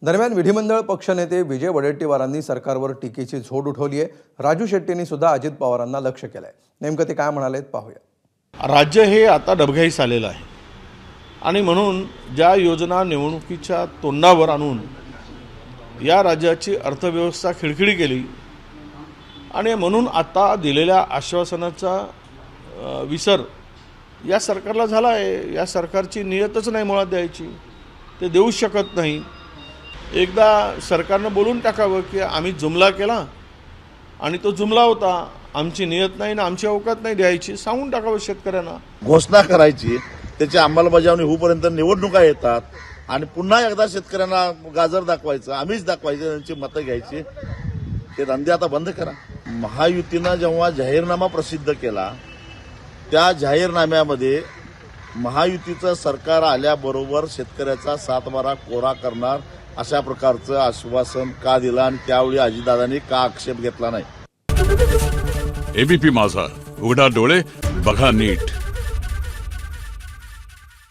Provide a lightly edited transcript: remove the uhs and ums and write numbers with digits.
दरम्यान विधिमंडळ पक्षनेते विजय वडेट्टीवारांनी सरकारवर टीकेची झोड उठवली आहे। राजू शेट्टींनी सुद्धा अजित पवारांना लक्ष्य केलंय। नेमकं ते काय म्हणालेत पाहूया। राज्य हे आता डबघाईस आलेलं आहे आणि म्हणून ज्या योजना निवडणुकीच्या तोंडावर आणून या राज्याची अर्थव्यवस्था खिळखिळी केली आणि म्हणून आता दिलेल्या आश्वासनाचा विसर या सरकारला झाला आहे। या सरकारची नियतच नाही मुळात द्यायची, ते देऊ शकत नाही। एकदा सरकारनं बोलून टाकावं की आम्ही जुमला केला आणि तो जुमला होता, आमची नियत नाही ना आमची अवकात नाही द्यायची, सांगून टाकावं शेतकऱ्यांना। घोषणा करायची, त्याची अंमलबजावणी होईपर्यंत निवडणुका येतात आणि पुन्हा एकदा शेतकऱ्यांना गाजर दाखवायचं, आम्हीच दाखवायचं, त्यांची मतं घ्यायची। ते धंदे आता बंद करा। महायुतीनं जेव्हा जाहीरनामा प्रसिद्ध केला त्या जाहीरनाम्यामध्ये महायुतीचं सरकार आल्याबरोबर शेतकऱ्याचा 7/12 कोरा करणार अशा प्रकारचं आश्वासन का दिलं आणि त्यावेळी अजितदादांनी का आक्षेप घेतला नाही? एबीपी माझा, उघडा डोळे बघा नीट।